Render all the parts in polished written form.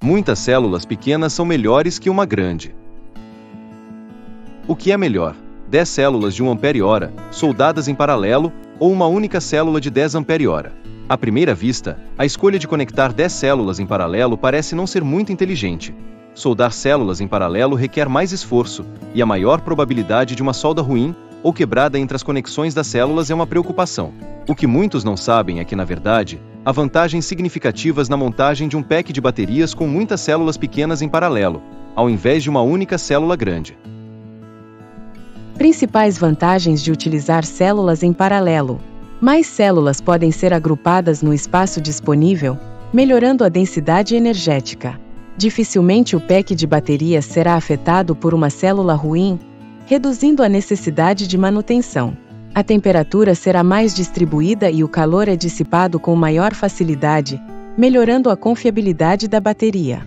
Muitas células pequenas são melhores que uma grande. O que é melhor? 10 células de 1 ampere-hora, soldadas em paralelo, ou uma única célula de 10 ampere-hora? À primeira vista, a escolha de conectar 10 células em paralelo parece não ser muito inteligente. Soldar células em paralelo requer mais esforço, e a maior probabilidade de uma solda ruim ou quebrada entre as conexões das células é uma preocupação. O que muitos não sabem é que, na verdade, há vantagens significativas na montagem de um pack de baterias com muitas células pequenas em paralelo, ao invés de uma única célula grande. Principais vantagens de utilizar células em paralelo. Mais células podem ser agrupadas no espaço disponível, melhorando a densidade energética. Dificilmente o pack de baterias será afetado por uma célula ruim, reduzindo a necessidade de manutenção. A temperatura será mais distribuída e o calor é dissipado com maior facilidade, melhorando a confiabilidade da bateria.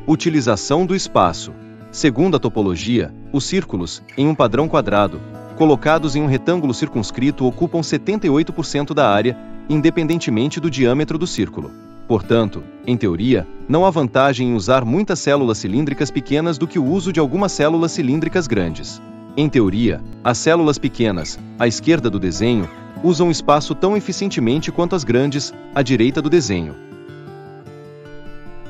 Utilização do espaço. Segundo a topologia, os círculos, em um padrão quadrado, colocados em um retângulo circunscrito ocupam 78% da área, independentemente do diâmetro do círculo. Portanto, em teoria, não há vantagem em usar muitas células cilíndricas pequenas do que o uso de algumas células cilíndricas grandes. Em teoria, as células pequenas, à esquerda do desenho, usam espaço tão eficientemente quanto as grandes, à direita do desenho.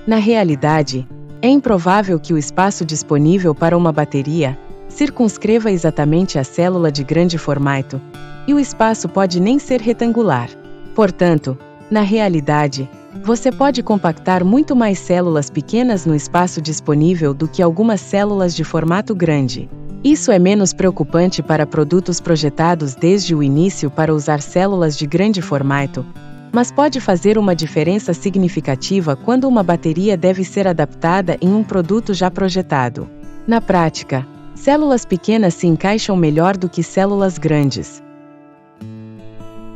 Na realidade, é improvável que o espaço disponível para uma bateria circunscreva exatamente a célula de grande formato, e o espaço pode nem ser retangular. Portanto, na realidade, você pode compactar muito mais células pequenas no espaço disponível do que algumas células de formato grande. Isso é menos preocupante para produtos projetados desde o início para usar células de grande formato, mas pode fazer uma diferença significativa quando uma bateria deve ser adaptada em um produto já projetado. Na prática, células pequenas se encaixam melhor do que células grandes.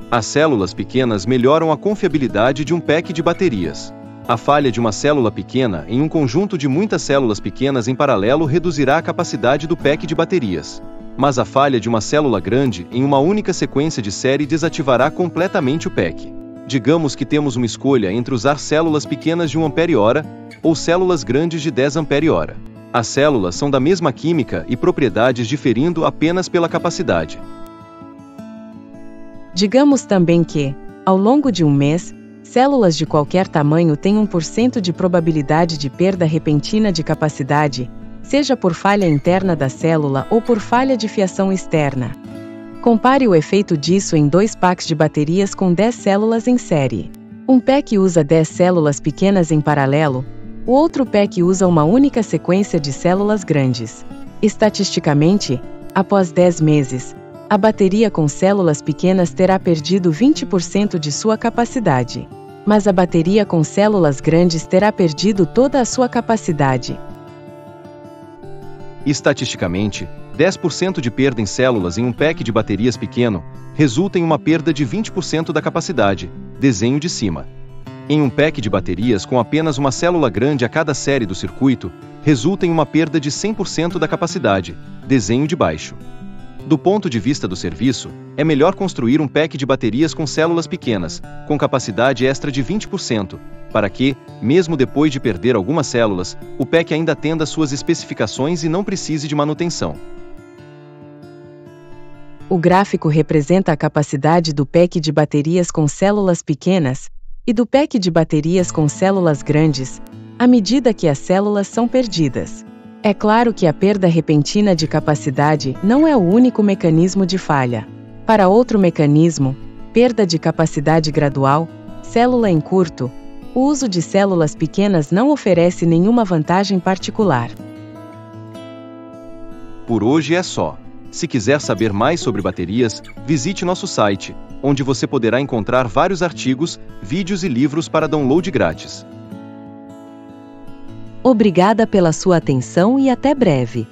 As células pequenas melhoram a confiabilidade de um pack de baterias. A falha de uma célula pequena em um conjunto de muitas células pequenas em paralelo reduzirá a capacidade do pack de baterias. Mas a falha de uma célula grande em uma única sequência de série desativará completamente o pack. Digamos que temos uma escolha entre usar células pequenas de 1 ampere-hora ou células grandes de 10 ampere-hora. As células são da mesma química e propriedades diferindo apenas pela capacidade. Digamos também que, ao longo de um mês, células de qualquer tamanho têm 1% de probabilidade de perda repentina de capacidade, seja por falha interna da célula ou por falha de fiação externa. Compare o efeito disso em 2 packs de baterias com 10 células em série. Um pack usa 10 células pequenas em paralelo, o outro pack usa uma única sequência de células grandes. Estatisticamente, após 10 meses, a bateria com células pequenas terá perdido 20% de sua capacidade. Mas a bateria com células grandes terá perdido toda a sua capacidade. Estatisticamente, 10% de perda em células em um pack de baterias pequeno resulta em uma perda de 20% da capacidade, desenho de cima. Em um pack de baterias com apenas uma célula grande a cada série do circuito, resulta em uma perda de 100% da capacidade, desenho de baixo. Do ponto de vista do serviço, é melhor construir um pack de baterias com células pequenas, com capacidade extra de 20%, para que, mesmo depois de perder algumas células, o pack ainda atenda suas especificações e não precise de manutenção. O gráfico representa a capacidade do pack de baterias com células pequenas e do pack de baterias com células grandes, à medida que as células são perdidas. É claro que a perda repentina de capacidade não é o único mecanismo de falha. Para outro mecanismo, perda de capacidade gradual, célula em curto, o uso de células pequenas não oferece nenhuma vantagem particular. Por hoje é só. Se quiser saber mais sobre baterias, visite nosso site, onde você poderá encontrar vários artigos, vídeos e livros para download grátis. Obrigada pela sua atenção e até breve.